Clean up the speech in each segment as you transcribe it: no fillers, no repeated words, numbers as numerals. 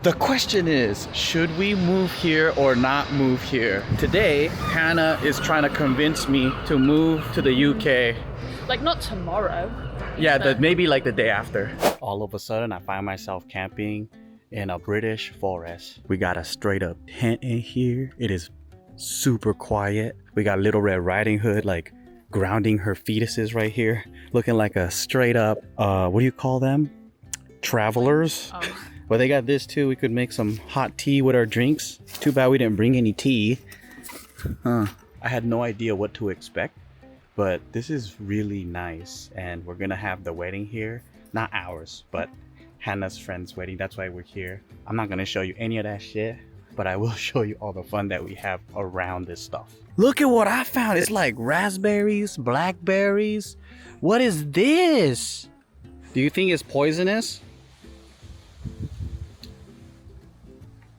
The question is, should we move here or not move here? Today, Hannah is trying to convince me to move to the UK. Like not tomorrow. Yeah, maybe like the day after. All of a sudden, I find myself camping in a British forest. We got a straight up tent in here. It is super quiet. We got Little Red Riding Hood like grounding her fetuses right here. Looking like a straight up, what do you call them? Travelers. Oh. Well, they got this too. We could make some hot tea with our drinks. Too bad we didn't bring any tea. I had no idea what to expect, but this is really nice. And we're gonna have the wedding here. Not ours, but Hannah's friend's wedding. That's why we're here. I'm not gonna show you any of that shit, but I will show you all the fun that we have around this stuff. Look at what I found. It's like raspberries, blackberries. What is this? Do you think it's poisonous?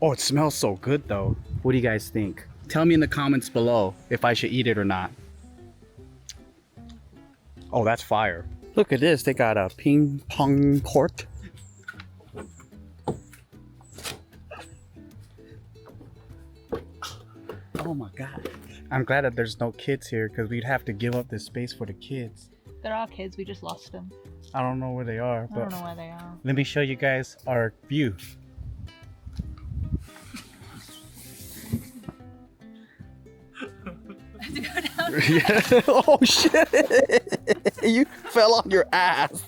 Oh, it smells so good though. What do you guys think? Tell me in the comments below if I should eat it or not. Oh, that's fire. Look at this. They got a ping pong court. Oh my God. I'm glad that there's no kids here because we'd have to give up this space for the kids. There are kids, we just lost them. I don't know where they are, I but don't know where they are. let me show you guys our view. To go down. Yeah. Oh shit! You fell on your ass.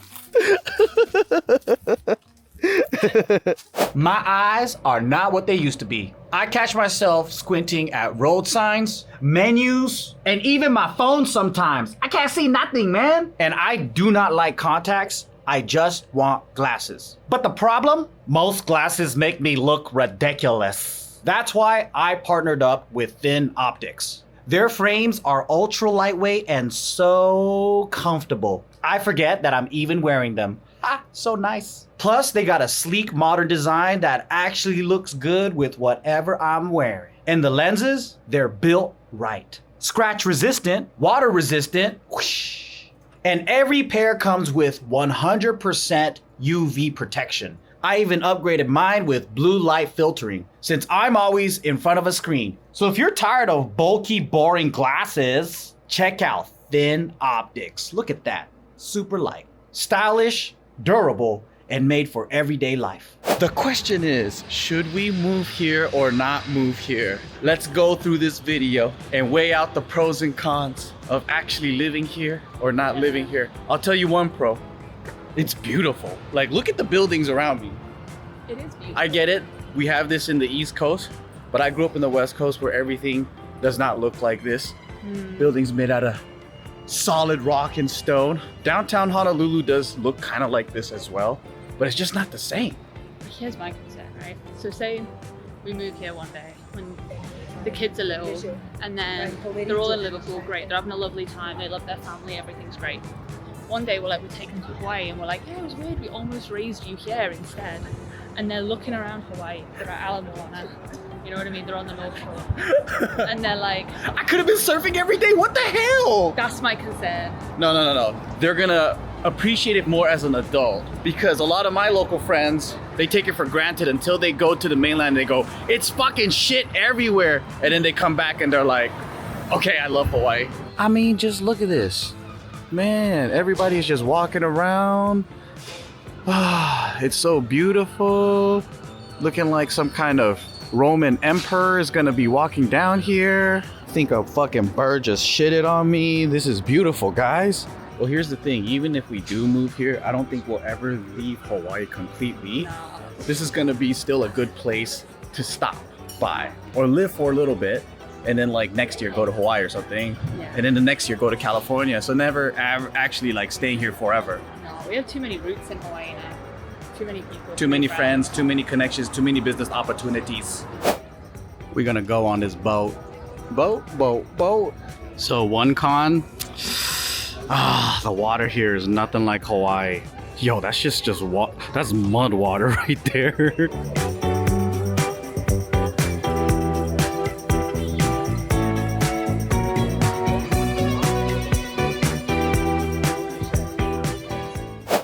My eyes are not what they used to be. I catch myself squinting at road signs, menus, and even my phone sometimes. I can't see nothing, man. And I do not like contacts. I just want glasses. But the problem? Most glasses make me look ridiculous. That's why I partnered up with thinoptics. Their frames are ultra lightweight and so comfortable. I forget that I'm even wearing them. Ah, so nice. Plus, they got a sleek modern design that actually looks good with whatever I'm wearing. And the lenses, they're built right. Scratch resistant, water resistant, whoosh. And every pair comes with 100% UV protection. I even upgraded mine with blue light filtering since I'm always in front of a screen. So if you're tired of bulky, boring glasses, check out thinoptics. Look at that. Super light, stylish, durable, and made for everyday life. The question is, should we move here or not move here? Let's go through this video and weigh out the pros and cons of actually living here or not living here. I'll tell you one pro. It's beautiful. Like, look at the buildings around me. It is beautiful. I get it. We have this in the East Coast, but I grew up in the West Coast where everything does not look like this. Buildings made out of solid rock and stone. Downtown Honolulu does look kind of like this as well, but it's just not the same. Here's my concern, right? So say we move here one day when the kids are little and then they're all in Liverpool, great. They're having a lovely time. They love their family. Everything's great. One day we take them to Hawaii and we're like, yeah, it was weird, we almost raised you here instead. And they're looking around Hawaii, they're at Ala Moana, you know what I mean? They're on the North Shore. And they're like, I could have been surfing every day, what the hell? that's my concern. No. They're gonna appreciate it more as an adult because a lot of my local friends, they take it for granted until they go to the mainland and they go, it's fucking shit everywhere. And then they come back and they're like, okay, I love Hawaii. I mean, just look at this. Man, everybody's just walking around. Ah, it's so beautiful. Looking like some kind of Roman emperor is gonna be walking down here. I think a fucking bird just shitted on me. This is beautiful, guys. Well, here's the thing. Even if we do move here, I don't think we'll ever leave Hawaii completely. No. This is gonna be still a good place to stop by or live for a little bit. And then like next year go to Hawaii or something. Yeah. And then the next year go to California. So never actually like staying here forever. No, we have too many roots in Hawaii now. Too many people. Too many friends, too many connections, too many business opportunities. We're gonna go on this boat. Boat. So one con, the water here is nothing like Hawaii. Yo, that's just that's mud water right there.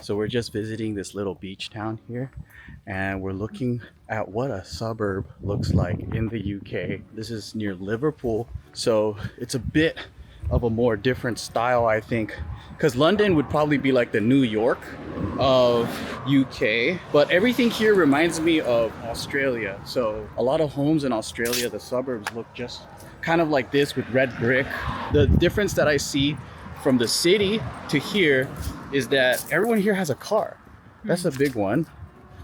So we're just visiting this little beach town here, and we're looking at what a suburb looks like in the UK. This is near Liverpool, so it's a bit of a more different style, I think, because London would probably be like the New York of UK, but everything here reminds me of Australia. So a lot of homes in Australia, the suburbs look just kind of like this with red brick. The difference that I see from the city to here is that everyone here has a car. That's a big one.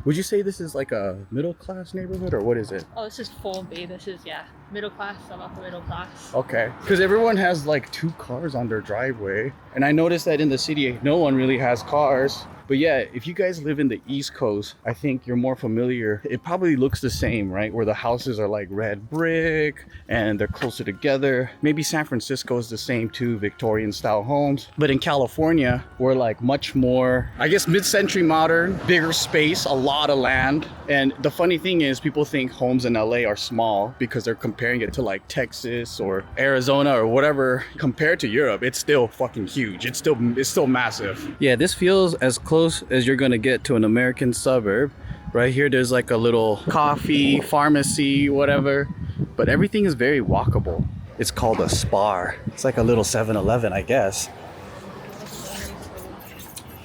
Would you say this is like a middle class neighborhood, or what is it? Oh, this is formby. This is, yeah, middle class, some upper middle class. Okay, because everyone has like 2 cars on their driveway, and I noticed that in the city no one really has cars. But yeah, if you guys live in the East Coast, I think you're more familiar. It probably looks the same, right? Where the houses are like red brick and they're closer together. Maybe San Francisco is the same too, Victorian style homes. But in California, we're like much more, I guess, mid-century modern, bigger space, a lot of land. And the funny thing is, people think homes in LA are small because they're comparing it to like Texas or Arizona or whatever. Compared to Europe, it's still fucking huge. It's still massive. Yeah, this feels as close as you're gonna get to an American suburb. Right here, there's like a little coffee, pharmacy, whatever, but everything is very walkable. It's called a spar. It's like a little 7-Eleven, I guess.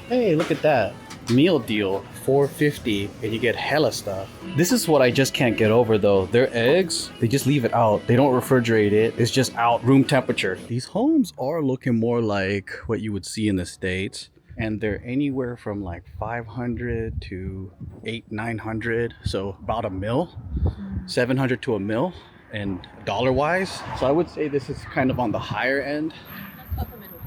Hey, look at that. Meal deal, $4.50, and you get hella stuff. This is what I just can't get over though. Their eggs, they just leave it out. They don't refrigerate it. It's just out room temperature. These homes are looking more like what you would see in the States. And they're anywhere from like 500 to 800-900, so about a mil, 700 to a mil, and dollar wise. So I would say this is kind of on the higher end.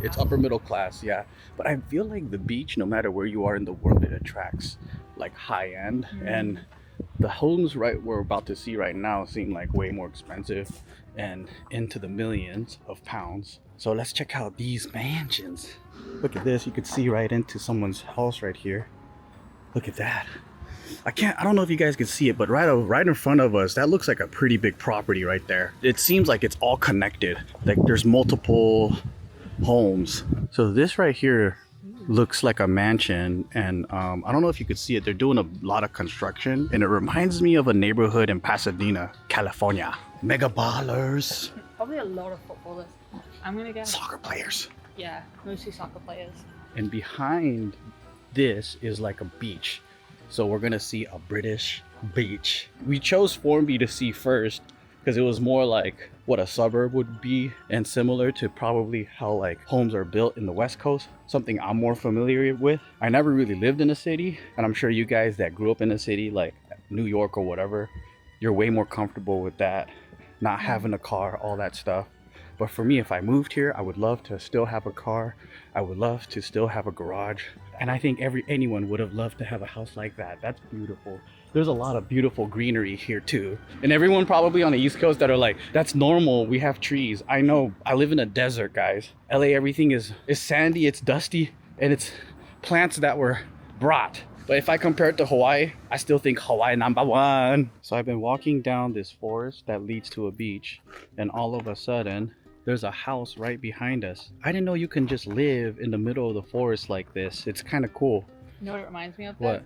It's upper middle class, yeah. But I feel like the beach, no matter where you are in the world, it attracts like high end. And the homes we're about to see right now seem like way more expensive and into the millions of pounds. So let's check out these mansions. Look at this, you could see right into someone's house right here. Look at that. I don't know if you guys can see it, but right in front of us, that looks like a pretty big property right there. It seems like it's all connected. Like there's multiple homes. So this right here looks like a mansion, and I don't know if you could see it. They're doing a lot of construction, and it reminds me of a neighborhood in Pasadena, California. Mega ballers. Probably a lot of footballers. I'm gonna guess. Soccer players. Yeah, mostly soccer players. And behind this is like a beach. So we're gonna see a British beach. We chose Formby to see first because it was more like what a suburb would be, and similar to probably how like homes are built in the West Coast, something I'm more familiar with. I never really lived in a city, and I'm sure you guys that grew up in a city like New York or whatever, you're way more comfortable with that, not having a car, all that stuff. But for me, if I moved here, I would love to still have a car. I would love to still have a garage. And I think anyone would have loved to have a house like that. That's beautiful. There's a lot of beautiful greenery here too. And everyone probably on the East Coast that are like, that's normal, we have trees. I know, I live in a desert, guys. LA, everything is sandy, it's dusty, and it's plants that were brought. But if I compare it to Hawaii, I still think Hawaii #1. So I've been walking down this forest that leads to a beach, and all of a sudden, there's a house right behind us. I didn't know you can just live in the middle of the forest like this. It's kind of cool. You know what it reminds me of? What?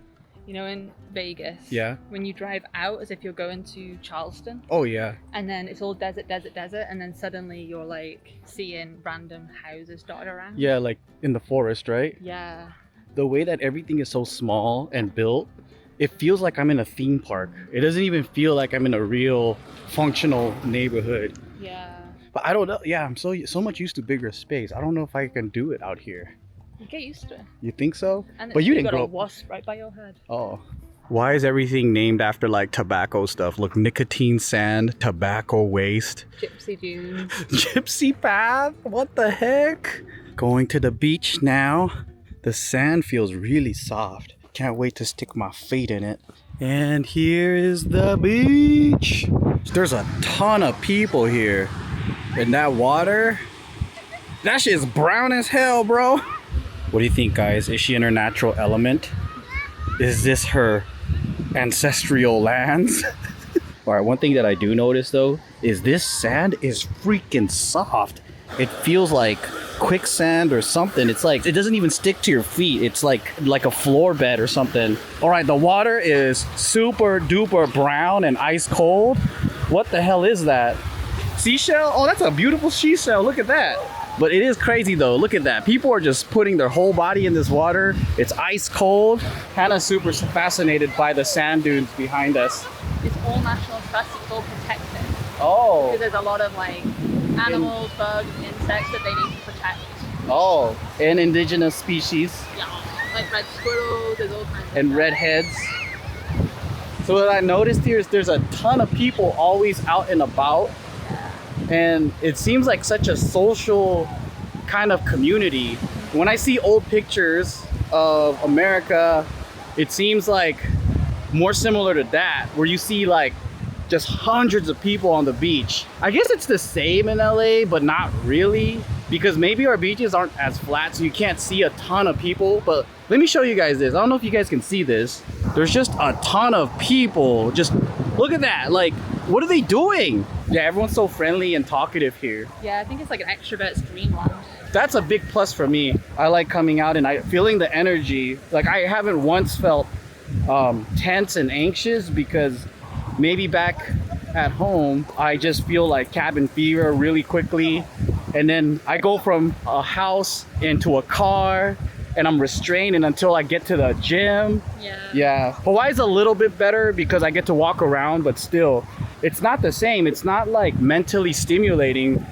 You know, in Vegas, yeah, when you drive out as if you're going to Charleston. Oh yeah. And then it's all desert, and then suddenly you're like seeing random houses dotted around. Yeah, like in the forest, right? Yeah. The way that everything is so small and built, it feels like I'm in a theme park. It doesn't even feel like I'm in a real functional neighborhood. Yeah. But I don't know. Yeah, I'm so much used to bigger space. I don't know if I can do it out here. You get used to it. You think so? And but you didn't got grow a up. wasp right by your head. Oh. Why is everything named after like tobacco stuff? Look, nicotine sand, tobacco waste. Gypsy dunes. Gypsy path? What the heck? Going to the beach now. The sand feels really soft. Can't wait to stick my feet in it. And here is the beach. There's a ton of people here. And that water, that shit's brown as hell, bro. What do you think, guys? Is she in her natural element? Is this her ancestral lands? All right, one thing that I do notice though is this sand is freaking soft. It feels like quicksand or something. It's like, it doesn't even stick to your feet. It's like a floor bed or something. All right, the water is super duper brown and ice cold. What the hell is that? Seashell? Oh, that's a beautiful seashell. Look at that. But it is crazy though. Look at that. People are just putting their whole body in this water. It's ice cold. Hannah's super fascinated by the sand dunes behind us. It's all national trust. It's all protected. Oh. Because there's a lot of like animals, bugs, insects that they need to protect. Oh, and indigenous species. Yeah, like red squirrels, there's all kinds of And stuff. redheads. So what I noticed here is there's a ton of people always out and about. And it seems like such a social kind of community. When I see old pictures of America, it seems like more similar to that, where you see like just hundreds of people on the beach. I guess it's the same in LA, but not really, because maybe our beaches aren't as flat, so you can't see a ton of people. But let me show you guys this. I don't know if you guys can see this. There's just a ton of people. Just look at that. Like, what are they doing? Yeah, everyone's so friendly and talkative here. Yeah, I think it's like an extrovert's dreamland. That's a big plus for me. I like coming out and feeling the energy. Like, I haven't once felt tense and anxious, because maybe back at home, I just feel like cabin fever really quickly. And then I go from a house into a car and I'm restrained, and until I get to the gym. Yeah. Hawaii's a little bit better because I get to walk around, but still, it's not the same. It's not like mentally stimulating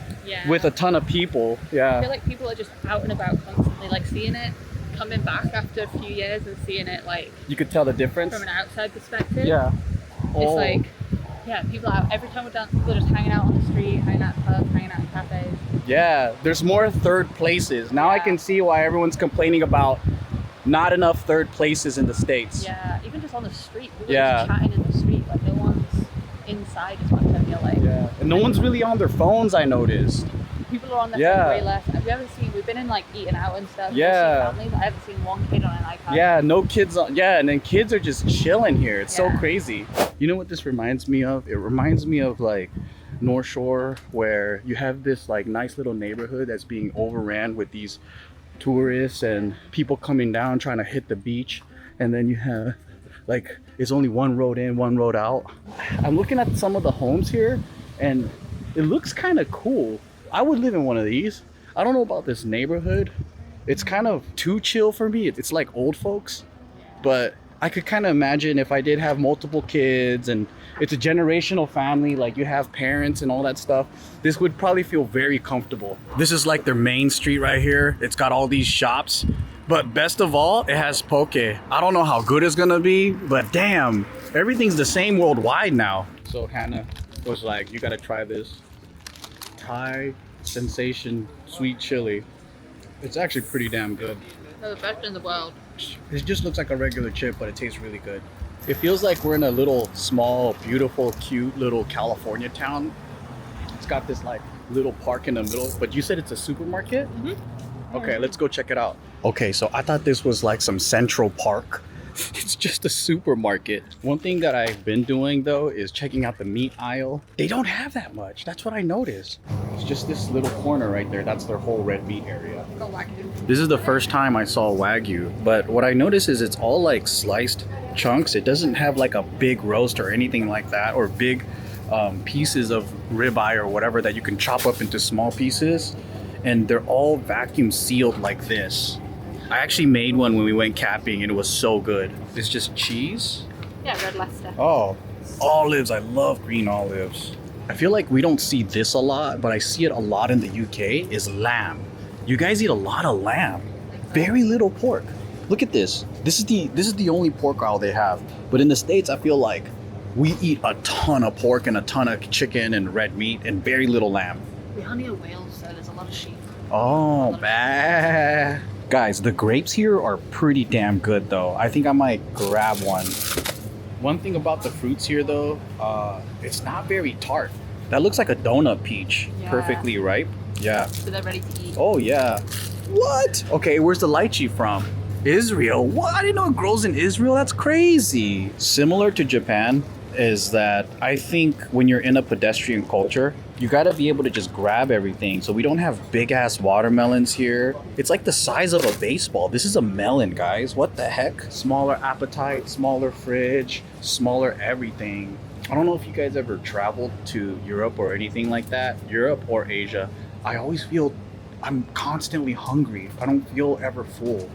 with a ton of people. I feel like people are just out and about constantly, like seeing it coming back after a few years and seeing it like You could tell the difference. from an outside perspective. Oh. It's like, yeah, people are out every time we're done. People are just hanging out on the street, hanging out in pubs, hanging out in cafes. Yeah, there's more third places. Now I can see why everyone's complaining about not enough third places in the States. Yeah, even just on the street. People are just chatting in the street. Like, no one's inside as much, I feel like. Yeah, and no one's really on their phones, I noticed. People are on their phone way less. Have you ever seen, we've been in like eating out and stuff. Families. I haven't seen one kid on an iPad. Yeah, no kids on. Yeah, and then kids are just chilling here. It's so crazy. You know what this reminds me of? It reminds me of like North Shore, where you have this like nice little neighborhood that's being overran with these tourists and people coming down trying to hit the beach, and then you have like, it's only one road in, one road out. I'm looking at some of the homes here and it looks kind of cool. I would live in one of these. I don't know about this neighborhood. It's kind of too chill for me. It's like old folks, but I could kind of imagine if I did have multiple kids and it's a generational family, like you have parents and all that stuff, this would probably feel very comfortable. This is like their main street right here. It's got all these shops, but best of all, it has poke. I don't know how good it's gonna be, but damn, everything's the same worldwide now. So Hannah was like, you gotta try this Thai sensation sweet chili. It's actually pretty damn good. They're the best in the world. It just looks like a regular chip, but it tastes really good. It feels like we're in a little small, beautiful, cute little California town. It's got this like little park in the middle, but you said it's a supermarket? Mm-hmm. Okay, let's go check it out. Okay, so I thought this was like some Central Park. It's just a supermarket. One thing that I've been doing though is checking out the meat aisle. They don't have that much. That's what I noticed. It's just this little corner right there. That's their whole red meat area. This is the first time I saw Wagyu, but what I noticed is it's all like sliced chunks. It doesn't have like a big roast or anything like that, or big pieces of ribeye or whatever that you can chop up into small pieces. And they're all vacuum sealed like this. I actually made one when we went camping and it was so good. It's just cheese. Yeah, red Leicester. Oh, olives. I love green olives. I feel like we don't see this a lot, but I see it a lot in the UK, is lamb. You guys eat a lot of lamb. Very little pork. Look at this. This is the only pork aisle they have. But in the States, I feel like we eat a ton of pork and a ton of chicken and red meat and very little lamb. We are near Wales, so there's a lot of sheep. Oh, man. Guys, the grapes here are pretty damn good though. I think I might grab one. One thing about the fruits here though, it's not very tart. That looks like a donut peach. Perfectly ripe. Yeah. So they're ready to eat. Oh yeah. What? Okay, where's the lychee from? Israel. What? I didn't know it grows in Israel. That's crazy. Similar to Japan, is that I think when you're in a pedestrian culture, you gotta be able to just grab everything. So we don't have big ass watermelons here. It's like the size of a baseball. This is a melon, guys. What the heck? Smaller appetite, smaller fridge, smaller everything. I don't know if you guys ever traveled to Europe or anything like that, Europe or Asia. I always feel I'm constantly hungry. I don't feel ever full.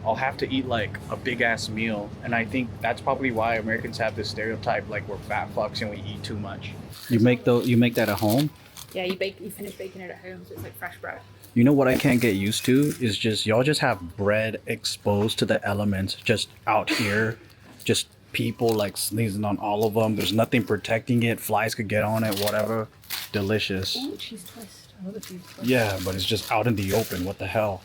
I'll have to eat like a big ass meal, and I think that's probably why Americans have this stereotype like we're fat fucks and we eat too much. You make that at home? Yeah, you finish baking it at home, so it's like fresh bread. You know what I can't get used to is just y'all just have bread exposed to the elements just out here, just people like sneezing on all of them. There's nothing protecting it. Flies could get on it, whatever. Delicious. Ooh, cheese twist. I love a cheese twist. Yeah, but it's just out in the open. What the hell?